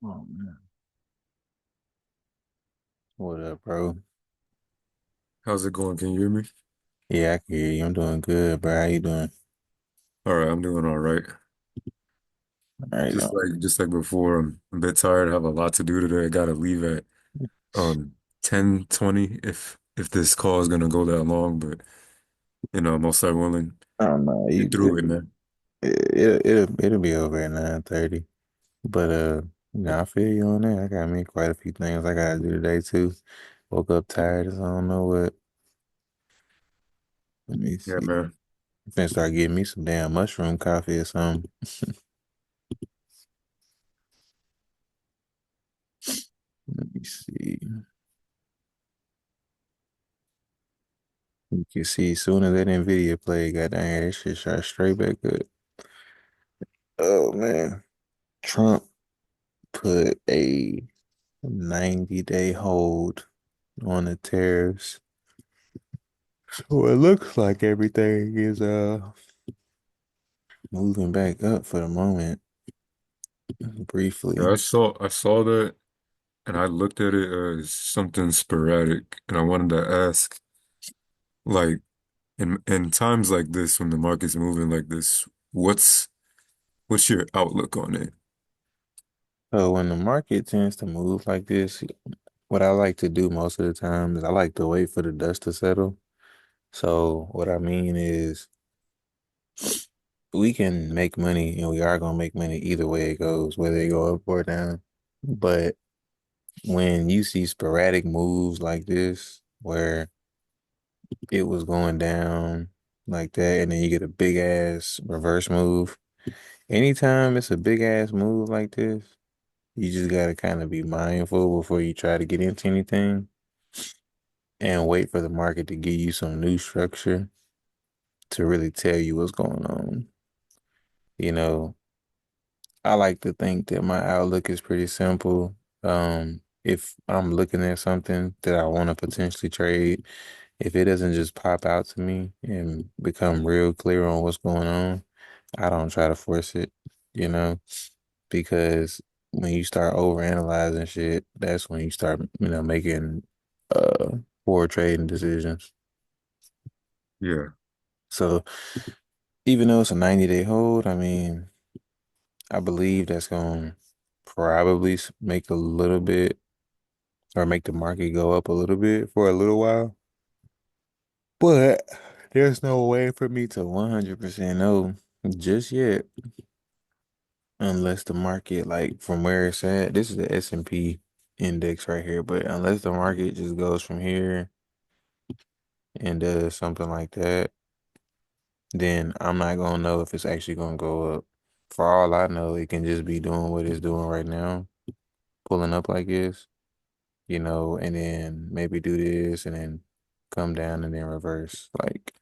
Oh man. What up, bro? How's it going? Can you hear me? Yeah, I can hear you. I'm doing good, bro. How you doing? All right, I'm doing all right. All right, Just like before, I'm a bit tired. I have a lot to do today. I gotta leave at 10:20 if this call is gonna go that long, but most I'm willing. I don't know. Get through it, man. It'll be over at 9:30. But I feel you on that. I got me quite a few things I gotta do today too. Woke up tired as I don't know what. Let me Yeah, see. man. I'm finna start getting me some damn mushroom coffee or something. Let me see. You can see as soon as that Nvidia play got down here, that shit shot straight back up. Oh man. Trump put a 90-day hold on the tariffs. So it looks like everything is moving back up for the moment, Yeah, briefly. I saw that and I looked at it as something sporadic, and I wanted to ask, like, in times like this when the market's moving like this, what's your outlook on it? So when the market tends to move like this, what I like to do most of the time is I like to wait for the dust to settle. So what I mean is we can make money and we are gonna make money either way it goes, whether it go up or down. But when you see sporadic moves like this, where it was going down like that, and then you get a big ass reverse move. Anytime it's a big ass move like this, you just gotta kind of be mindful before you try to get into anything and wait for the market to give you some new structure to really tell you what's going on. You know, I like to think that my outlook is pretty simple. If I'm looking at something that I want to potentially trade, if it doesn't just pop out to me and become real clear on what's going on, I don't try to force it, you know, because when you start overanalyzing shit, that's when you start, making poor trading decisions. Yeah. So even though it's a 90-day hold, I mean, I believe that's going to probably make a little bit or make the market go up a little bit for a little while. But there's no way for me to 100% know just yet unless the market, like from where it's at, this is the S&P index right here, but unless the market just goes from here and does something like that, then I'm not gonna know if it's actually gonna go up. For all I know, it can just be doing what it's doing right now, pulling up like this, and then maybe do this and then come down and then reverse. Like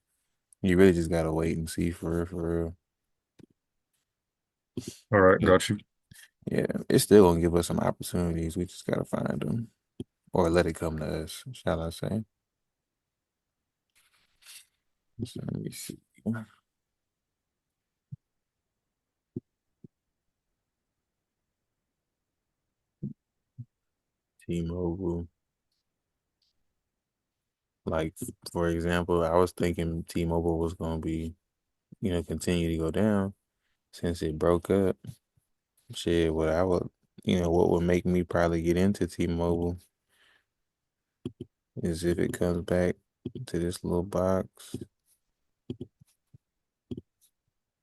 you really just gotta wait and see for real, for real. All right, Yeah, got you. yeah, it's still gonna give us some opportunities. We just gotta find them or let it come to us, shall I say? So let me see. T-Mobile. Like for example, I was thinking T-Mobile was gonna be, continue to go down since it broke up. Shit, what would make me probably get into T-Mobile is if it comes back to this little box.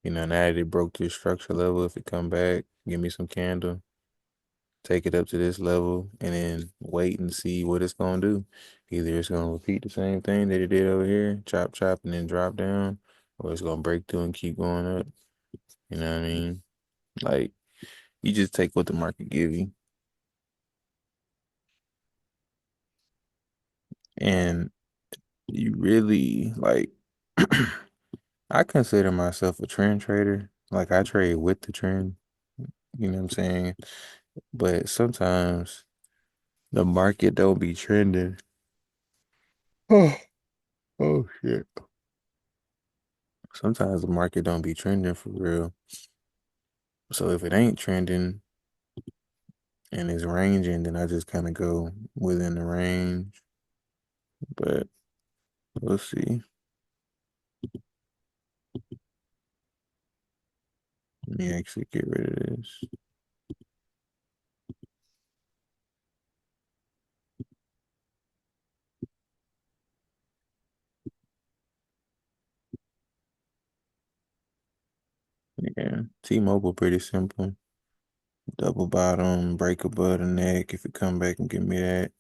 Now that it broke this structure level, if it come back, give me some candle, take it up to this level, and then wait and see what it's gonna do. Either it's gonna repeat the same thing that it did over here, chop chop and then drop down, or it's gonna break through and keep going up. You know what I mean? Like you just take what the market give you. And you really like I consider myself a trend trader. Like I trade with the trend, you know what I'm saying? But sometimes the market don't be trending. Oh, oh shit. Sometimes the market don't be trending for real. So if it ain't trending, and it's ranging, then I just kind of go within the range. But we'll see. Let me actually get rid of this. Yeah, T-Mobile pretty simple. Double bottom, break above the neck. If it come back and give me that,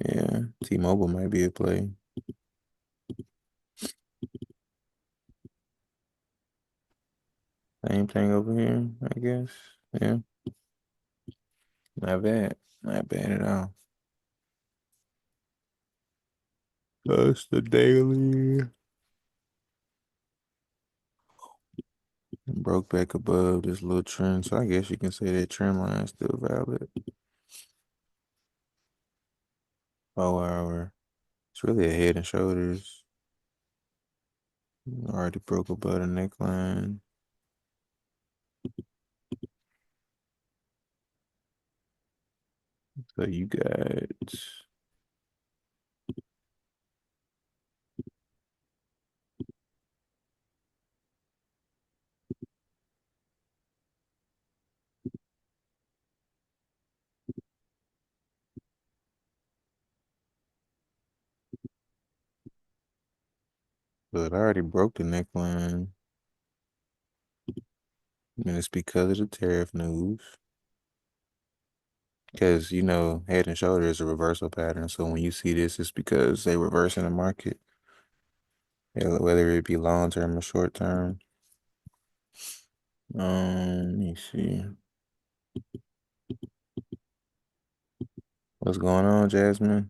yeah, T-Mobile might be a play. Same thing over here, I guess. Yeah, not bad. Not bad at all. That's the daily. Broke back above this little trend, so I guess you can say that trend line is still valid. 4 hour. It's really a head and shoulders. Already broke above the neckline. So you got, but I already broke the neckline. And it's because of the tariff news. Because, head and shoulder is a reversal pattern. So when you see this, it's because they reverse in the market, whether it be long term or short term. Let me see. What's going on, Jasmine?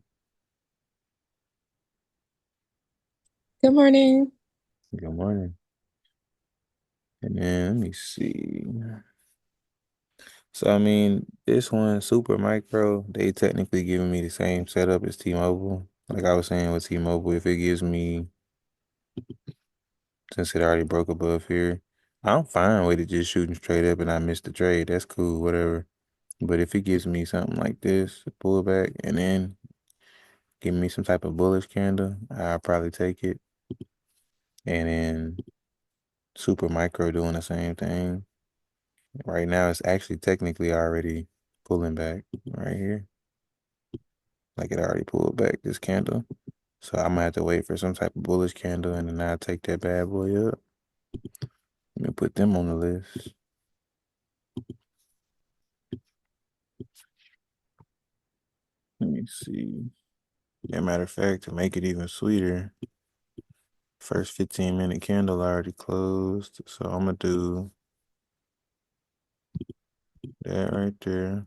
Good morning. Good morning. And then let me see. So I mean, this one, Super Micro, they technically giving me the same setup as T-Mobile. Like I was saying with T-Mobile, if it gives me, since it already broke above here, I'm fine with it just shooting straight up and I missed the trade. That's cool, whatever. But if it gives me something like this, a pullback, and then give me some type of bullish candle, I'll probably take it. And then Super Micro doing the same thing. Right now, it's actually technically already pulling back right here. Like it already pulled back this candle. So I'm gonna have to wait for some type of bullish candle and then I'll take that bad boy up. Let me put them on the list. Let me see. Yeah, matter of fact, to make it even sweeter, first 15-minute candle already closed. So I'm gonna do that right there.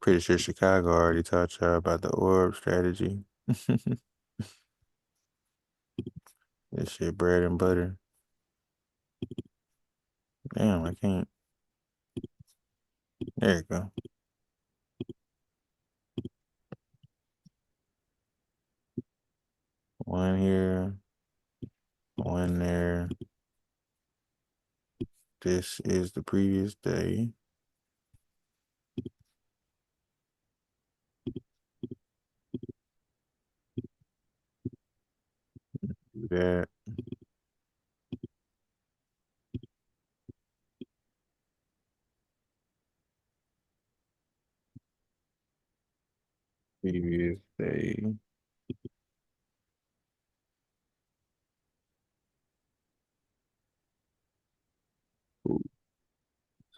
Pretty sure Chicago already taught y'all about the orb strategy. This shit bread and butter. Damn, I can't. There you go. One here, one there. This is the previous day. Do that. Previous day.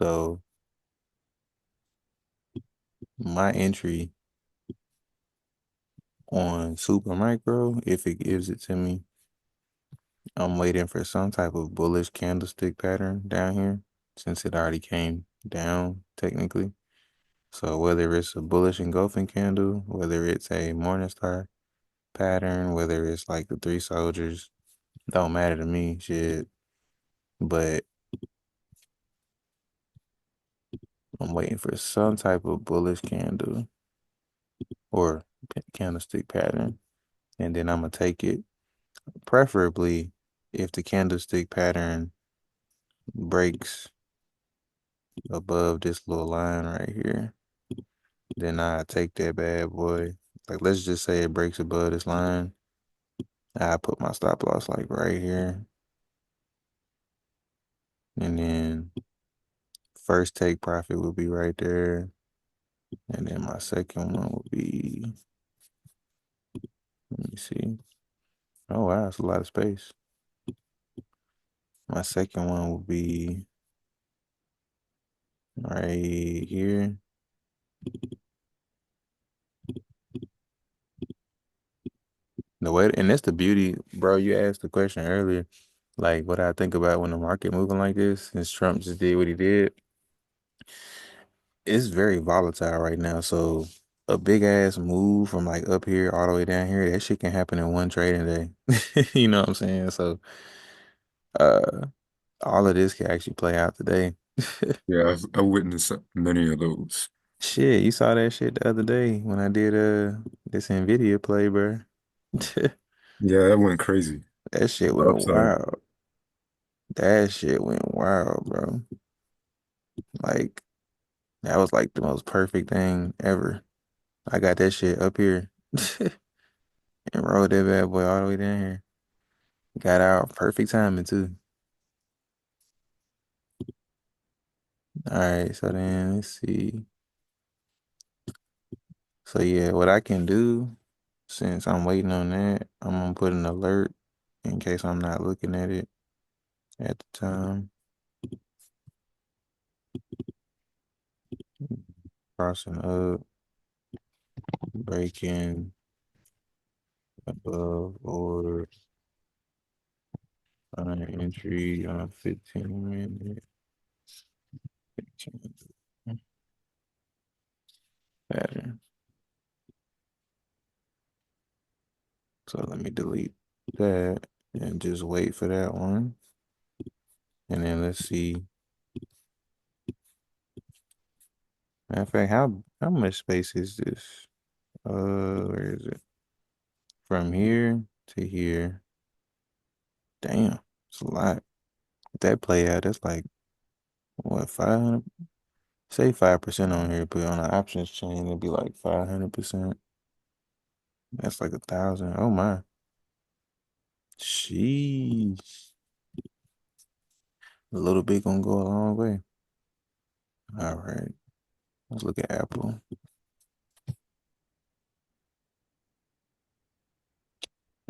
So my entry on Super Micro, if it gives it to me, I'm waiting for some type of bullish candlestick pattern down here since it already came down technically. So whether it's a bullish engulfing candle, whether it's a Morningstar pattern, whether it's like the three soldiers, don't matter to me, shit. But I'm waiting for some type of bullish candle or candlestick pattern, and then I'm gonna take it. Preferably if the candlestick pattern breaks above this little line right here. Then I take that bad boy. Like let's just say it breaks above this line. I put my stop loss like right here. And then first take profit will be right there. And then my second one will be, let me see. Oh wow, it's a lot of space. My second one will be right here. The way, and that's the beauty, bro. You asked the question earlier, like what I think about when the market moving like this, since Trump just did what he did. It's very volatile right now. So a big ass move from like up here all the way down here, that shit can happen in one trading day. You know what I'm saying? So uh all of this can actually play out today. Yeah, I witnessed many of those. Shit, you saw that shit the other day when I did this Nvidia play, bro. Yeah, that went crazy. That shit The went upside. wild. That shit went wild, bro. Like that was like the most perfect thing ever. I got that shit up here and rolled that bad boy all the way down here. Got out perfect timing too. All right, so then let's see. So yeah, what I can do since I'm waiting on that, I'm gonna put an alert in case I'm not looking at it at the time. Crossing up, breaking above or on entry on 15-minute pattern. So let me delete that and just wait for that one. And then let's see. Matter of fact, how much space is this? Where is it? From here to here. Damn, it's a lot. If that play out, that's like what, 500? Say 5% on here, but on the options chain, it'd be like 500%. That's like 1,000. Oh my. Sheesh. A little bit gonna go a long way. All right. Let's look at Apple.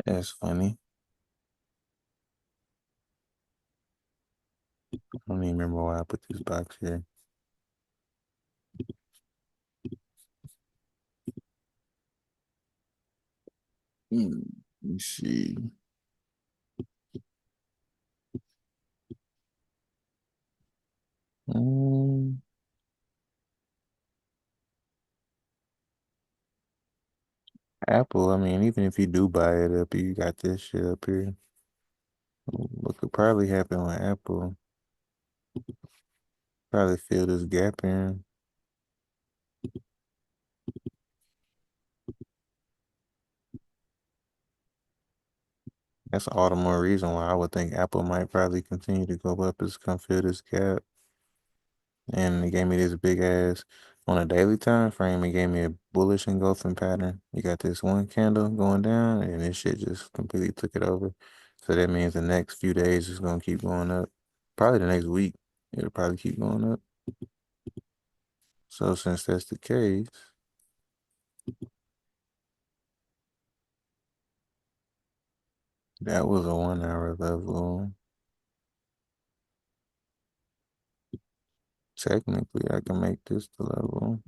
That's funny. I don't even remember why I put this box here. Let me see. Um, Apple, I mean, even if you do buy it up, you got this shit up here. What could probably happen with Apple? Probably fill this gap in. That's all the more reason why I would think Apple might probably continue to go up is come fill this gap. And it gave me this big ass on a daily time frame. It gave me a bullish engulfing pattern. You got this one candle going down, and this shit just completely took it over. So that means the next few days is gonna keep going up. Probably the next week, it'll probably keep going up. So since that's the case, that was a 1 hour level. Technically, I can make this the level.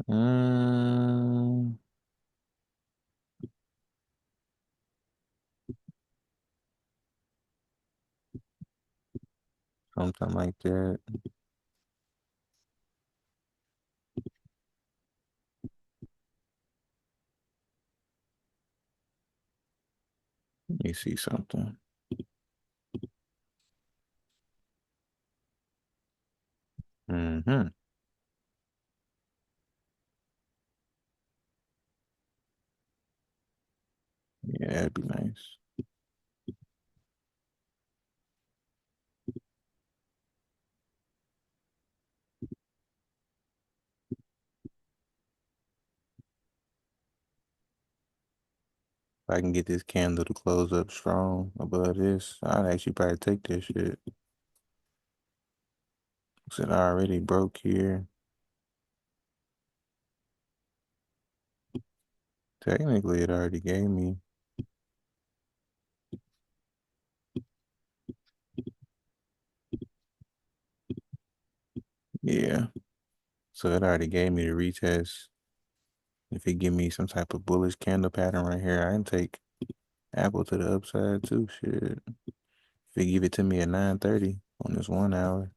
Mm, something like that. Let me see something. Mm-hmm. Yeah, that'd be nice. If I can get this candle to close up strong above this, I'd actually probably take this shit. Since I already broke here. Technically, it already gave me. Yeah. So it already gave me the retest. If it give me some type of bullish candle pattern right here, I can take Apple to the upside too. Shit. If it give it to me at 9:30 on this 1 hour.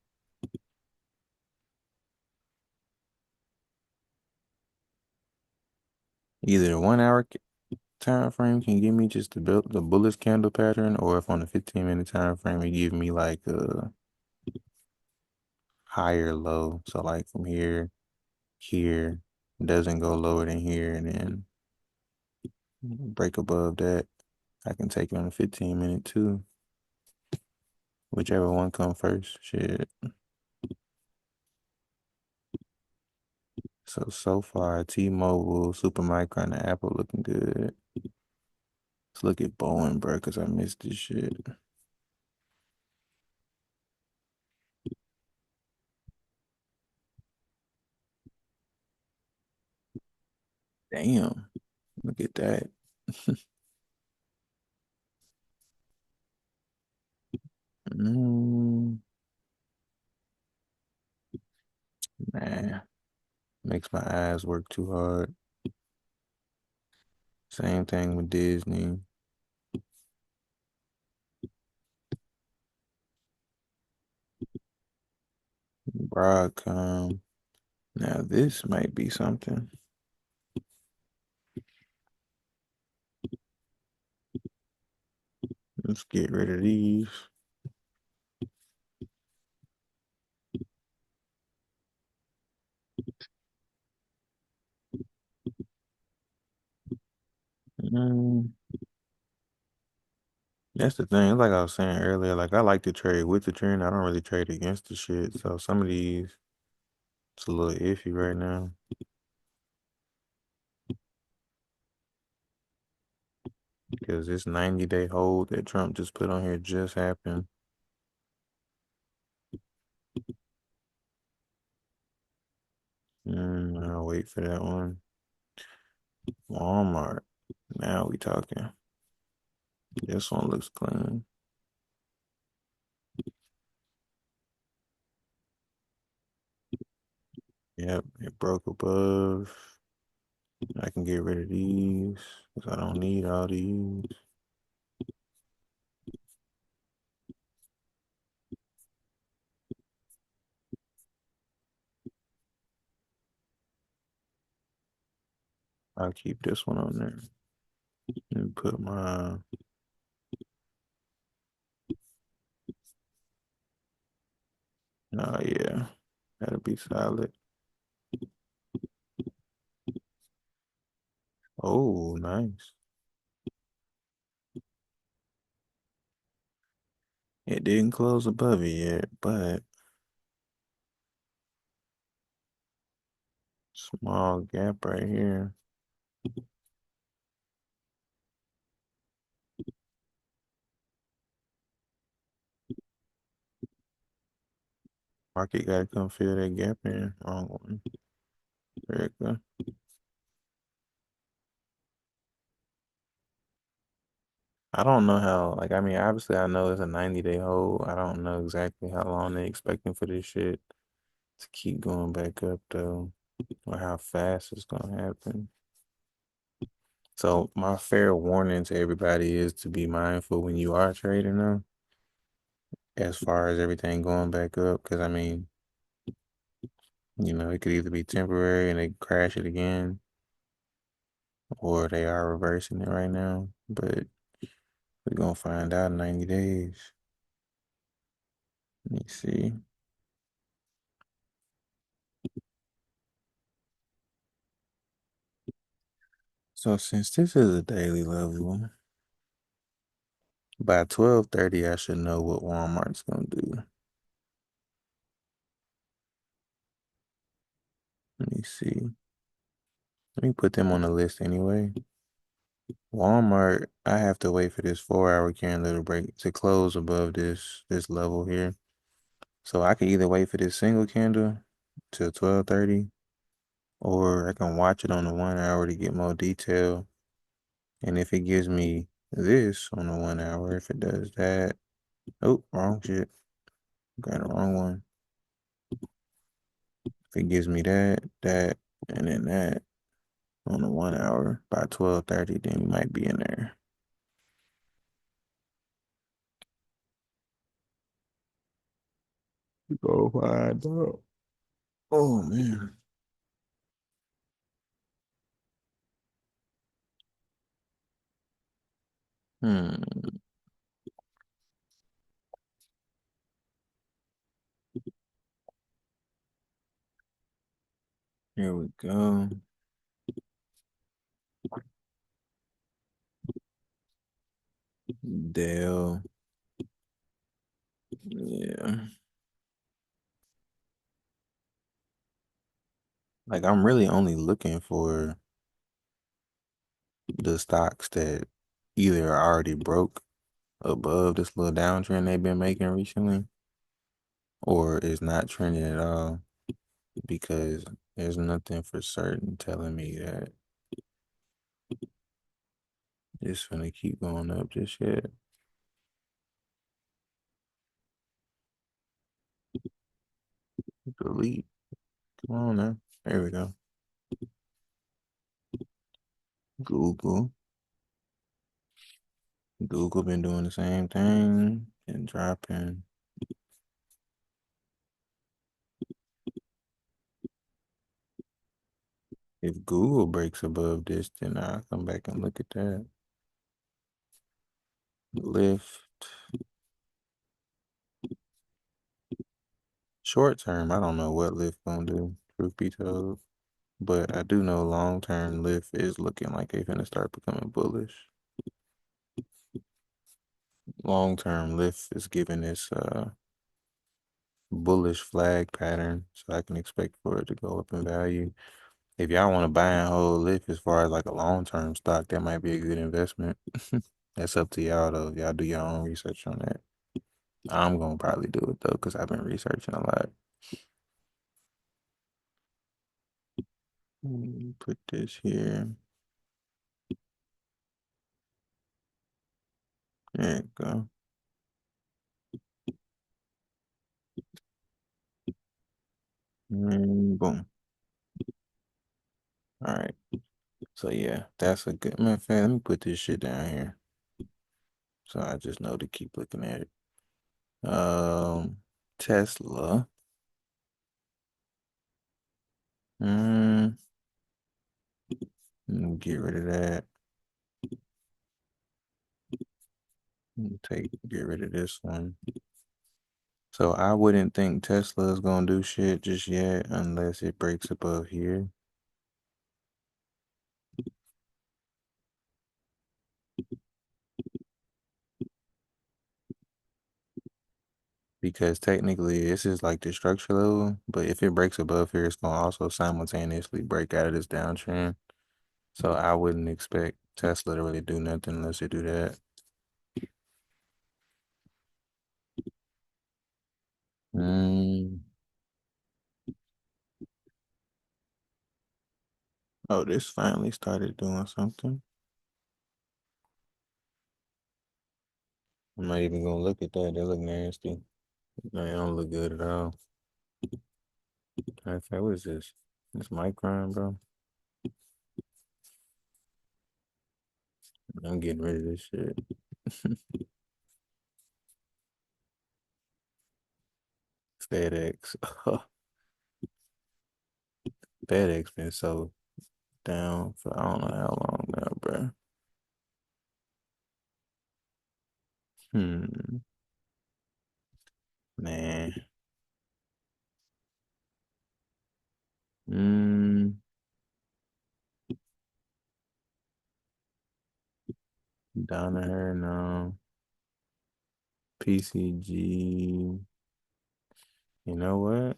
Either the 1 hour time frame can give me just the bullish candle pattern, or if on the 15-minute time frame it give me like a higher low. So like from here, doesn't go lower than here, and then break above that. I can take it on the 15-minute too. Whichever one come first. Shit. So far, T-Mobile, Supermicro, and Apple looking good. Let's look at Boeing, bro, because I missed this shit. Damn. Look at that. mm, nah. Makes my eyes work too hard. Same thing with Disney. Broadcom. Now this might be something. Let's get rid of these. Mm, that's the thing. It's like I was saying earlier. Like I like to trade with the trend. I don't really trade against the shit. So some of these, it's a little iffy right now. Because this 90-day hold that Trump just put on here just happened. I'll wait for that one. Walmart. Now we talking. This one looks clean. Yep, it broke above. I can get rid of these because I don't need all these. I'll keep this one on there and put my. Oh yeah, that'll be solid. Oh, nice. It didn't close above it yet, but small gap right here. Market gotta come fill that gap in. Wrong one. There it go. I don't know how, like, I mean, obviously I know it's a 90-day hold. I don't know exactly how long they expecting for this shit to keep going back up though, or how fast it's gonna happen. So my fair warning to everybody is to be mindful when you are trading them, as far as everything going back up, because I mean, it could either be temporary and they crash it again, or they are reversing it right now. But we're gonna find out in 90 days. Let me see. So since this is a daily level, by 12:30 I should know what Walmart's gonna do. Let me see. Let me put them on the list anyway. Walmart, I have to wait for this 4 hour candle to break to close above this level here. So I can either wait for this single candle till 12:30, or I can watch it on the 1 hour to get more detail. And if it gives me this on the 1 hour, if it does that, oh, wrong shit. Got the wrong one. If it gives me that, and then that on the 1 hour by 12:30, then we might be in there. Go find out. Oh man. Hmm. Here we go. Dell. Yeah. Like I'm really only looking for the stocks that either are already broke above this little downtrend they've been making recently, or is not trending at all, because there's nothing for certain telling me that it's gonna keep going up just yet. Delete. Come on now. There we go. Google. Google been doing the same thing and dropping. If Google breaks above this, then I'll come back and look at that. Lyft. Short term, I don't know what Lyft gonna do, truth be told. But I do know long term Lyft is looking like they finna start becoming bullish. Long term Lyft is giving this bullish flag pattern, so I can expect for it to go up in value. If y'all want to buy and hold Lyft as far as like a long term stock, that might be a good investment. That's up to y'all though. Y'all do your own research on that. I'm gonna probably do it though, because I've been researching a lot. Put this here. There you go. And boom. All right. So yeah, that's a good matter of fact. Let me put this shit down here, so I just know to keep looking at it. Tesla. Mm, get rid of that. Get rid of this one. So I wouldn't think Tesla is gonna do shit just yet unless it breaks above here. Because technically this is like the structure level, but if it breaks above here, it's gonna also simultaneously break out of this downtrend. So I wouldn't expect Tesla to really do nothing unless it do that. Mm. Oh, this finally started doing something. I'm not even gonna look at that. They look nasty. They don't look good at all. Matter of fact, what is this? This Micron, bro. I'm getting rid of this shit. FedEx. FedEx been so down for I don't know how long now, bro. Hmm. Man. Hmm. Danaher, no. PCG. You know what?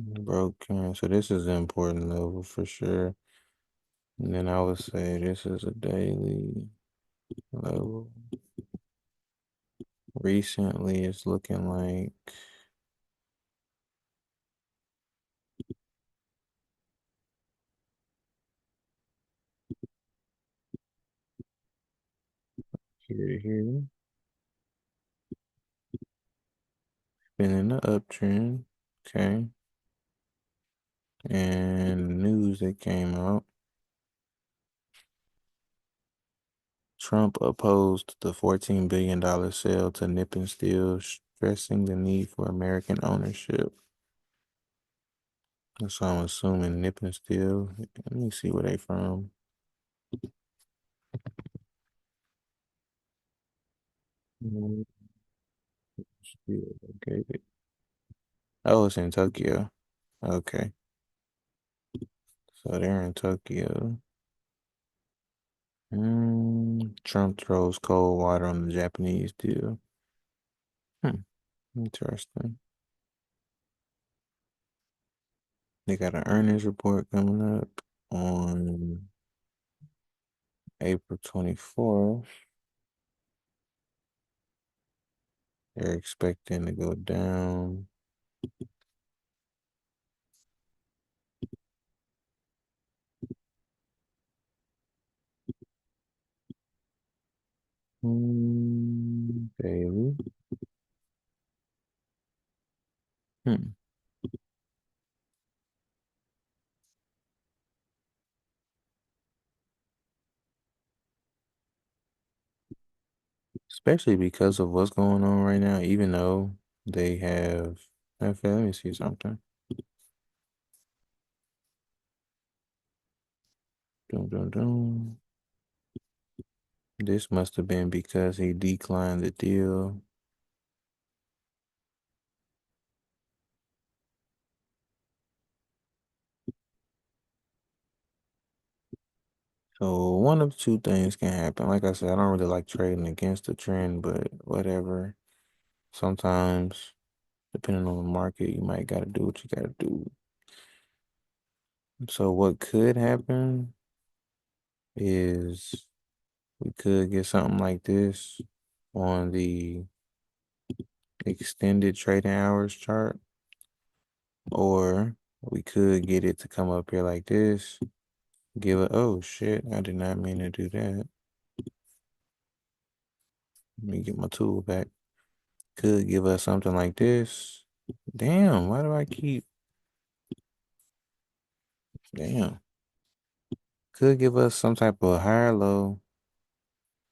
Broken. So this is an important level for sure. And then I would say this is a daily level. Recently, it's looking like here to here. Been in the uptrend. Okay. And news that came out. Trump opposed the $14 billion sale to Nippon Steel, stressing the need for American ownership. So I'm assuming Nippon Steel. Let me see where they from. Mm, Steel located. Oh, it's in Tokyo. Okay. So they're in Tokyo. Trump throws cold water on the Japanese deal. Hmm, interesting. They got an earnings report coming up on April 24th. They're expecting to go down. Daily. Hmm. Especially because of what's going on right now, even though they have. Okay, let me see something. Dun, dun, dun. This must have been because he declined the deal. So one of two things can happen. Like I said, I don't really like trading against the trend, but whatever. Sometimes, depending on the market, you might gotta do what you gotta do. So what could happen is we could get something like this on the extended trading hours chart, or we could get it to come up here like this. Give it, oh shit, I did not mean to do that. Let me get my tool back. Could give us something like this. Damn, why do I keep, damn. Could give us some type of higher low.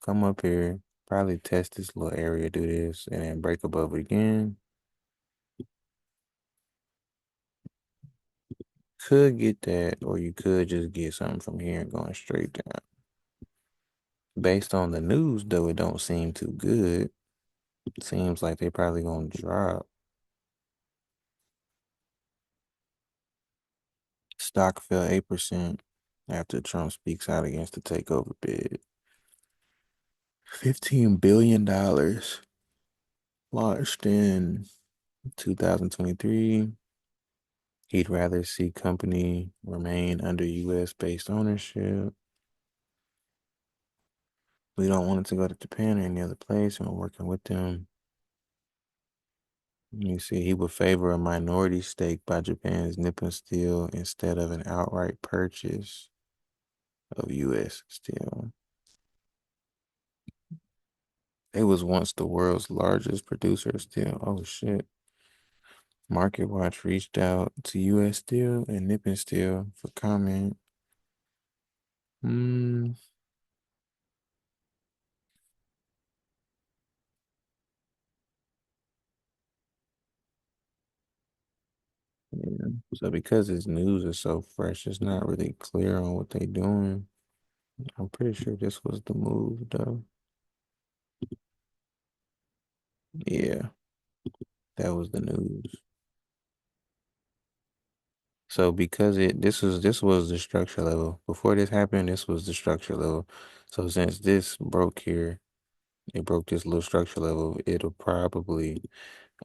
Come up here, probably test this little area, do this, and then break above it again. Could get that, or you could just get something from here and going straight down. Based on the news, though, it don't seem too good. Seems like they probably gonna drop. Stock fell 8% after Trump speaks out against the takeover bid. $15 billion launched in 2023. He'd rather see company remain under US based ownership. We don't want it to go to Japan or any other place, and we're working with them. You see, he would favor a minority stake by Japan's Nippon Steel instead of an outright purchase of US steel. They was once the world's largest producer of steel. Oh shit. MarketWatch reached out to US Steel and Nippon Steel for comment. Hmm. Yeah. So because his news is so fresh, it's not really clear on what they doing. I'm pretty sure this was the move though. Yeah, that was the news. So because this was the structure level. Before this happened, this was the structure level. So since this broke here, it broke this little structure level, it'll probably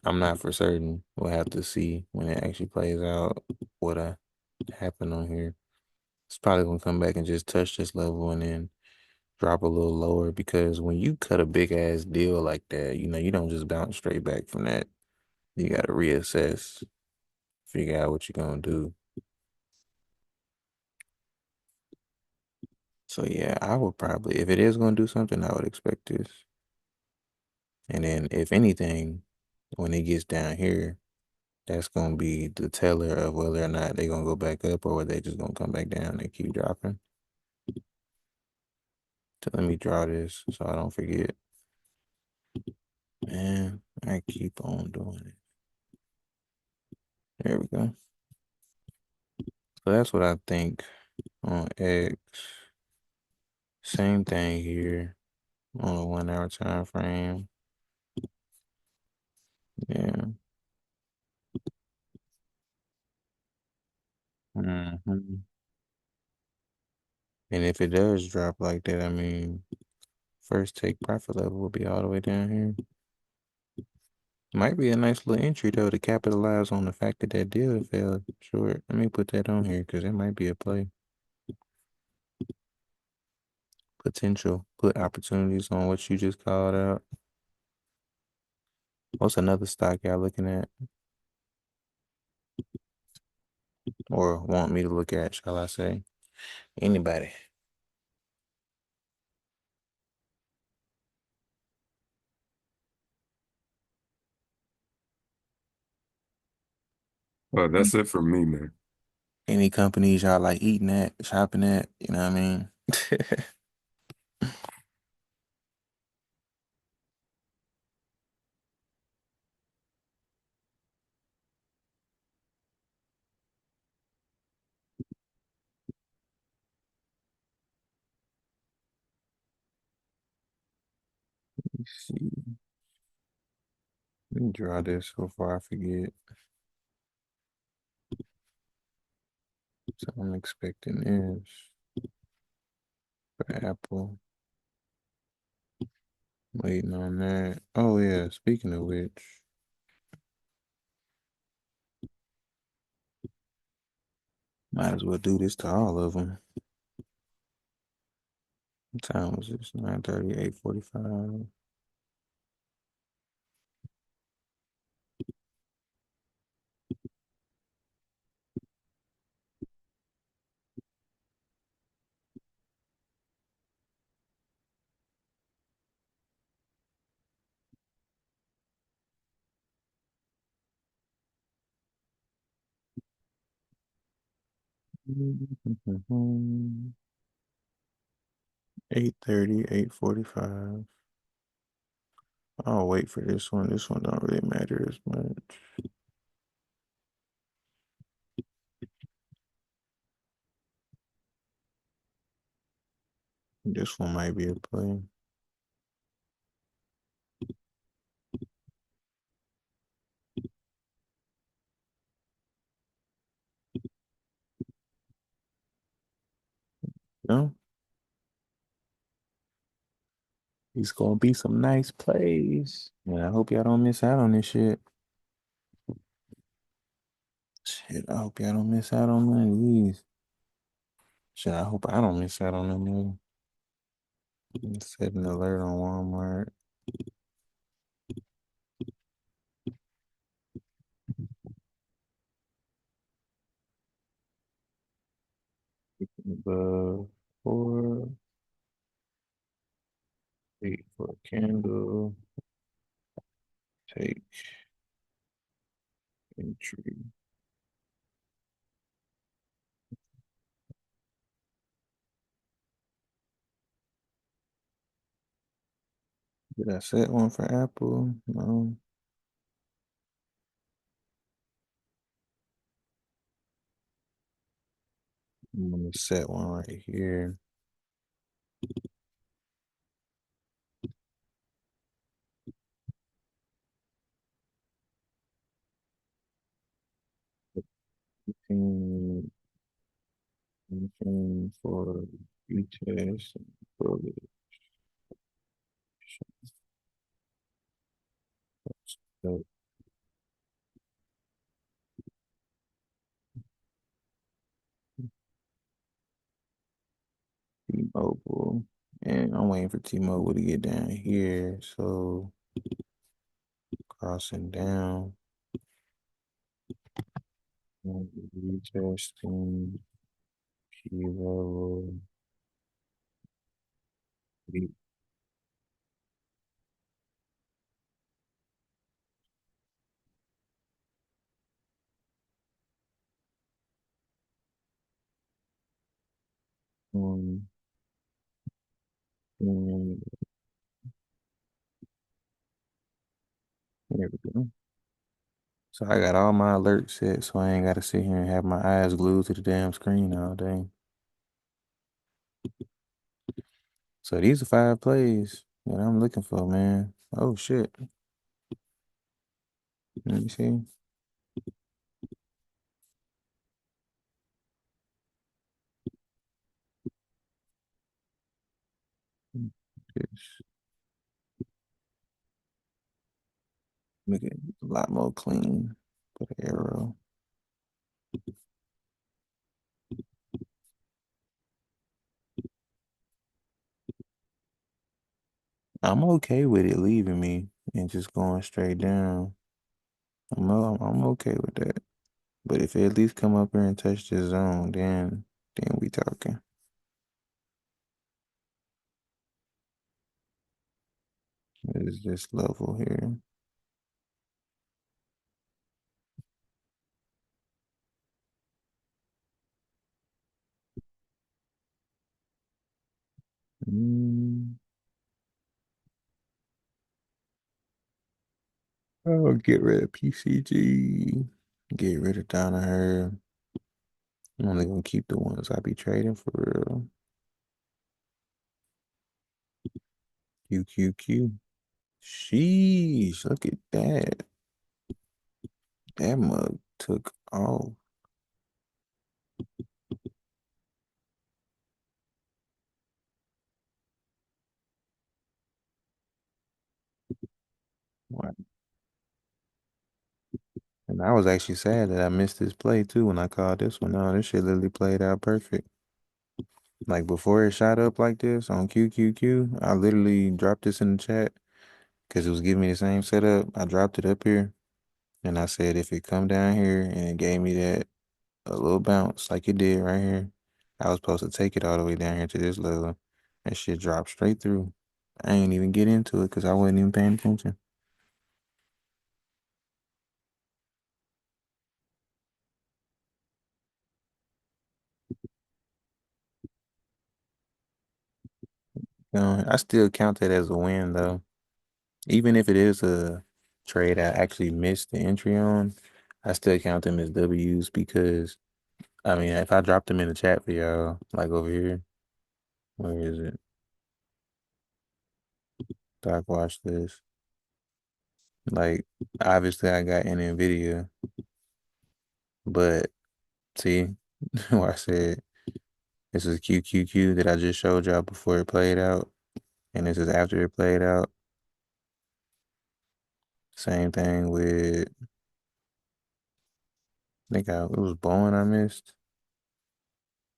I'm not for certain. We'll have to see when it actually plays out what happened on here. It's probably gonna come back and just touch this level and then drop a little lower because when you cut a big ass deal like that, you don't just bounce straight back from that. You gotta reassess, figure out what you're gonna do. So yeah, I would probably, if it is gonna do something, I would expect this. And then if anything, when it gets down here, that's gonna be the teller of whether or not they're gonna go back up or whether they just gonna come back down and keep dropping. So let me draw this so I don't forget. Man, I keep on doing it. There we go. So that's what I think on X. Same thing here on a 1 hour time frame. Yeah. hmm And if it does drop like that, I mean, first take profit level will be all the way down here. Might be a nice little entry though to capitalize on the fact that that deal fell short. Let me put that on here because it might be a play. Potential. Put opportunities on what you just called out. What's another stock y'all looking at or want me to look at, shall I say? Anybody? That's it for me, man. Any companies y'all like eating at, shopping at, you know what I mean? Let's see. Let me draw this before I forget. So I'm expecting this for Apple. Waiting on that. Oh yeah, speaking of which, might as well do this to all of them. What time was this? 9:30, 8:45. Mm-hmm. 8:30, 8:45. I'll wait for this one. This one don't really matter as much. This one might be a play. No, these gonna be some nice plays. And I hope y'all don't miss out on this shit. Shit, I hope y'all don't miss out on none of these. Shit, I hope I don't miss out on them. Set an alert on Walmart. Above 4. Wait for a candle. Take entry. Did I set one for Apple? No. I'm gonna set one right here. Anything for retest. I'm waiting for T-Mobile to get down here. So crossing down. Retesting. Key level. Um, and there we go. So I got all my alerts set, so I ain't gotta sit here and have my eyes glued to the damn screen all day. So these are 5 plays that I'm looking for, man. Oh shit. Let me see. This make it a lot more clean. Put an arrow. I'm okay with it leaving me and just going straight down. I'm okay with that. But if it at least come up here and touch the zone, then we talking. What is this level here? Mm. Oh, get rid of PCG. Get rid of Donaher. I'm only gonna keep the ones I be trading for real. QQQ. Sheesh, look at that. That mug took off. Wow. And I was actually sad that I missed this play too when I called this one. No, this shit literally played out perfect. Like before it shot up like this on QQQ, I literally dropped this in the chat because it was giving me the same setup. I dropped it up here and I said if it come down here and it gave me that a little bounce like it did right here, I was supposed to take it all the way down here to this level. That shit dropped straight through. I ain't even get into it because I wasn't even paying attention. I still count that as a win though. Even if it is a trade I actually missed the entry on, I still count them as W's because I mean if I dropped them in the chat for y'all, like over here, where is it? Doc watch this. Like obviously I got an Nvidia, but see where I said this is QQQ that I just showed y'all before it played out, and this is after it played out. Same thing with I think it was Boeing I missed.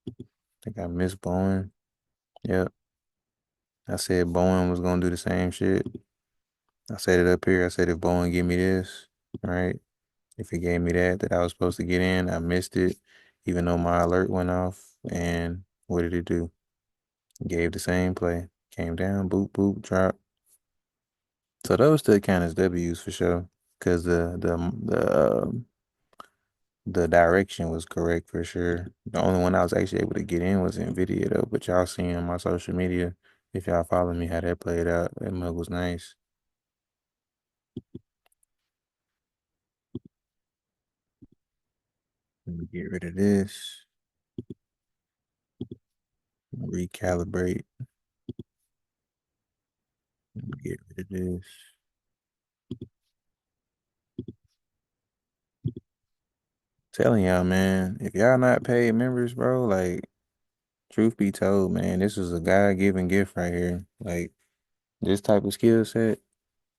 I think I missed Boeing. Yep. I said Boeing was gonna do the same shit. I said it up here. I said if Boeing give me this, right? If it gave me that I was supposed to get in, I missed it, even though my alert went off. And what did it do? Gave the same play. Came down, boop, boop, drop. So those still count as W's for sure. Cause the direction was correct for sure. The only one I was actually able to get in was Nvidia though. But y'all seen on my social media, if y'all follow me, how that played out. That mug was nice. Let me get rid of this. Recalibrate. Let me get rid of this. Telling y'all, man, if y'all not paid members, bro, like, truth be told, man, this is a God-given gift right here. Like, this type of skill set,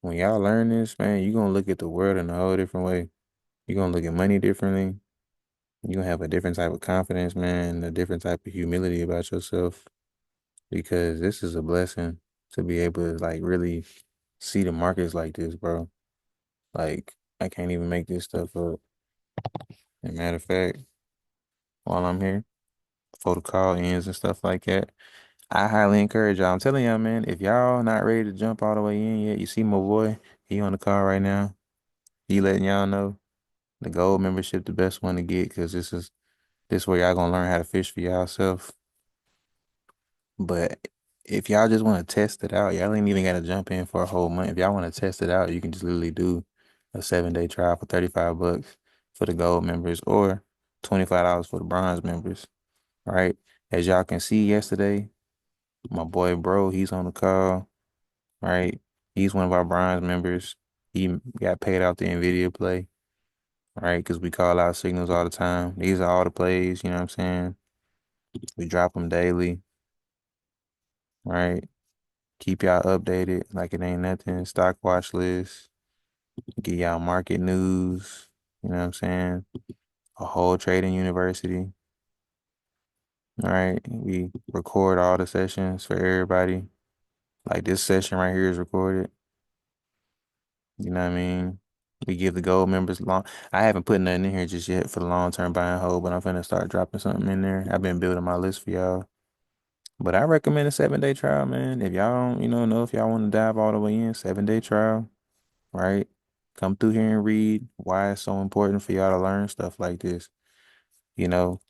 when y'all learn this, man, you're gonna look at the world in a whole different way. You're gonna look at money differently. You're gonna have a different type of confidence, man, a different type of humility about yourself. because this is a blessing to be able to like really see the markets like this, bro. Like I can't even make this stuff up. And matter of fact, while I'm here, before the call ends and stuff like that, I highly encourage y'all. I'm telling y'all, man, if y'all not ready to jump all the way in yet, you see my boy, he on the call right now. He letting y'all know the gold membership the best one to get because this where y'all gonna learn how to fish for yourself. But if y'all just want to test it out, y'all ain't even got to jump in for a whole month. If y'all want to test it out, you can just literally do a 7-day trial for $35 for the gold members or $25 for the bronze members. Right? As y'all can see yesterday, my boy bro, he's on the call. Right? He's one of our bronze members. He got paid out the NVIDIA play. Right? Because we call out signals all the time. These are all the plays, you know what I'm saying? We drop them daily. Right? Keep y'all updated like it ain't nothing. Stock watch list, get y'all market news. You know what I'm saying? A whole trading university. All right. We record all the sessions for everybody. Like this session right here is recorded. You know what I mean? We give the gold members long. I haven't put nothing in here just yet for the long term buy and hold, but I'm finna start dropping something in there. I've been building my list for y'all. But I recommend a 7-day trial, man. If y'all don't, know if y'all want to dive all the way in, 7-day trial. Right? Come through here and read why it's so important for y'all to learn stuff like this, you know.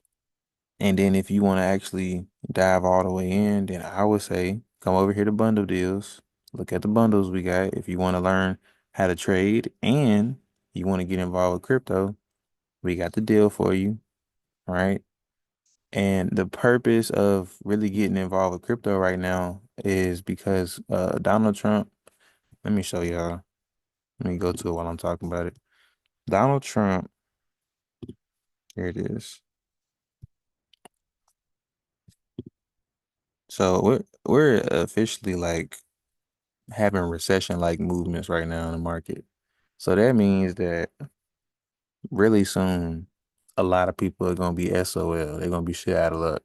And then if you want to actually dive all the way in, then I would say come over here to bundle deals. Look at the bundles we got. If you want to learn how to trade and you want to get involved with crypto, we got the deal for you, right? And the purpose of really getting involved with crypto right now is because Donald Trump, let me show y'all. Let me go to it while I'm talking about it. Donald Trump, here it is. So we're officially like having recession like movements right now in the market. So that means that really soon a lot of people are gonna be SOL. They're gonna be shit out of luck,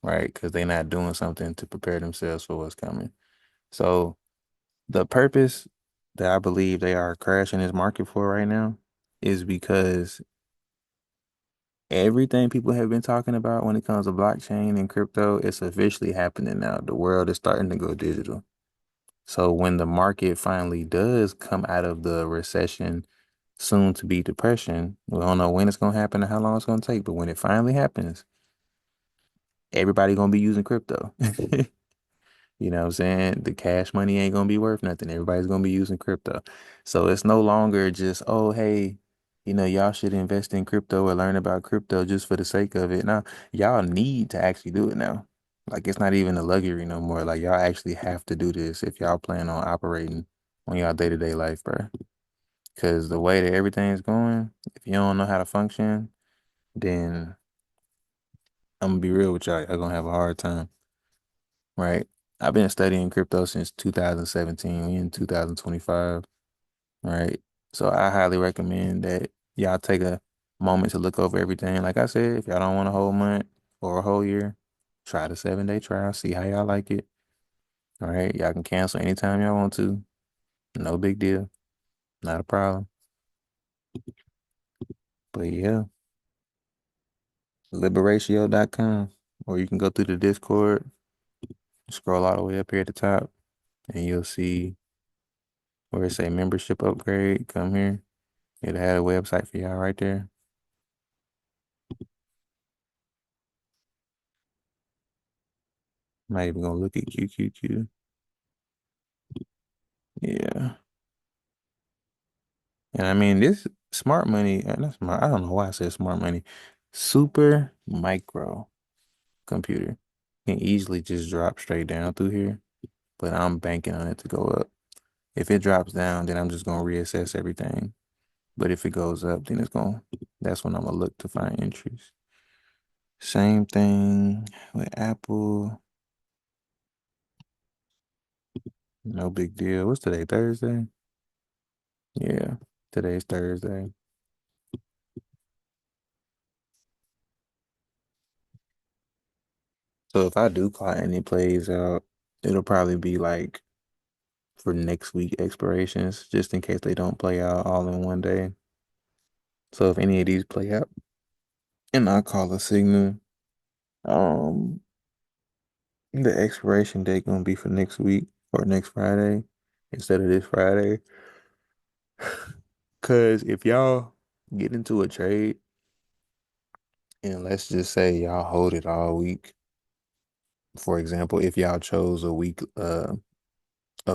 right? Because they're not doing something to prepare themselves for what's coming. So the purpose that I believe they are crashing this market for right now is because everything people have been talking about when it comes to blockchain and crypto, it's officially happening now. The world is starting to go digital. So when the market finally does come out of the recession, soon to be depression, we don't know when it's gonna happen or how long it's gonna take, but when it finally happens, everybody gonna be using crypto. You know what I'm saying? The cash money ain't gonna be worth nothing. Everybody's gonna be using crypto. So it's no longer just, oh, hey, y'all should invest in crypto or learn about crypto just for the sake of it. Now, y'all need to actually do it now. Like it's not even a luxury no more. Like y'all actually have to do this if y'all plan on operating on y'all day-to-day life, bro. Because the way that everything's going, if you don't know how to function, then I'm gonna be real with y'all. Y'all gonna have a hard time, right? I've been studying crypto since 2017. We in 2025, right? So I highly recommend that y'all take a moment to look over everything. Like I said, if y'all don't want a whole month or a whole year, try the 7-day trial, see how y'all like it. All right, y'all can cancel anytime y'all want to. No big deal. Not a problem. But yeah, liberatio.com. Or you can go through the Discord, scroll all the way up here at the top, and you'll see where it say membership upgrade. Come here. It'll have a website for y'all right there. Might even gonna look at QQQ. Yeah. And I mean this smart money, not smart, I don't know why I said smart money. Super micro computer can easily just drop straight down through here, but I'm banking on it to go up. If it drops down, then I'm just gonna reassess everything. But if it goes up, then that's when I'm gonna look to find entries. Same thing with Apple. No big deal. What's today? Thursday? Yeah, today's Thursday. So if I do call any plays out, it'll probably be like for next week expirations, just in case they don't play out all in one day. So if any of these play out and I call a signal, um, the expiration date gonna be for next week or next Friday instead of this Friday. Cause if y'all get into a trade and let's just say y'all hold it all week, for example, if y'all chose a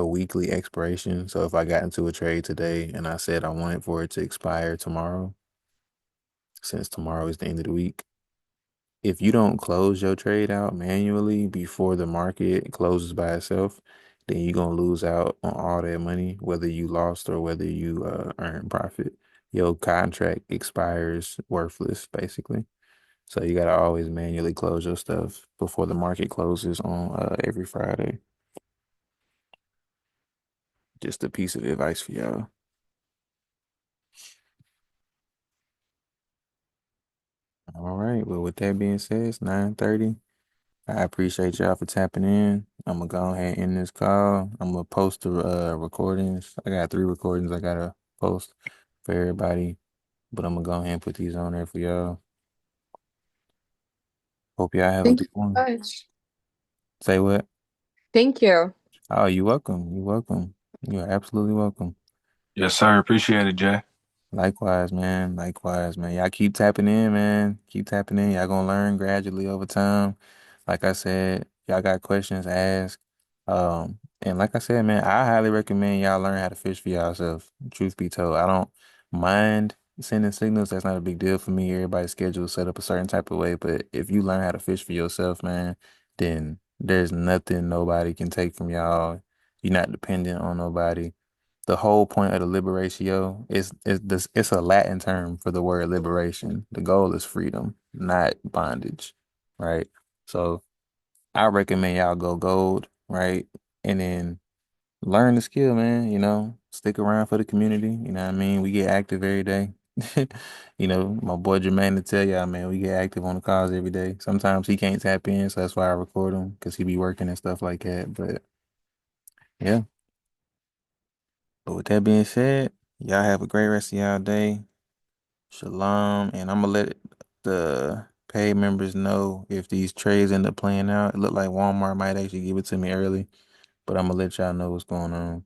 weekly expiration, so if I got into a trade today and I said I wanted for it to expire tomorrow, since tomorrow is the end of the week, if you don't close your trade out manually before the market closes by itself, then you're gonna lose out on all that money, whether you lost or whether you earn profit. Your contract expires worthless, basically. So you gotta always manually close your stuff before the market closes on every Friday. Just a piece of advice for y'all. All right. Well, with that being said, it's 9:30. I appreciate y'all for tapping in. I'm gonna go ahead and end this call. I'm gonna post the recordings. I got 3 recordings I gotta post for everybody, but I'm gonna go ahead and put these on there for y'all. Hope y'all have a Thank you good one. so much. Say what? Thank you. Oh, you're welcome. You're welcome. You're absolutely welcome. Yes, sir. Appreciate it, Jay. Likewise, man. Likewise, man. Y'all keep tapping in, man. Keep tapping in. Y'all gonna learn gradually over time. Like I said, y'all got questions, ask. And like I said, man, I highly recommend y'all learn how to fish for yourself. Truth be told, I don't mind sending signals. That's not a big deal for me. Everybody's schedule is set up a certain type of way. But if you learn how to fish for yourself, man, then there's nothing nobody can take from y'all. You're not dependent on nobody. The whole point of the liberatio is this, it's a Latin term for the word liberation. The goal is freedom, not bondage, right? So I recommend y'all go gold, right? And then learn the skill, man, stick around for the community, you know what I mean? We get active every day. My boy Jermaine to tell y'all, man, we get active on the calls every day. Sometimes he can't tap in, so that's why I record him because he be working and stuff like that. But yeah. But with that being said, y'all have a great rest of y'all day. Shalom. And I'm gonna let the paid members know if these trades end up playing out. It looked like Walmart might actually give it to me early, but I'm gonna let y'all know what's going on.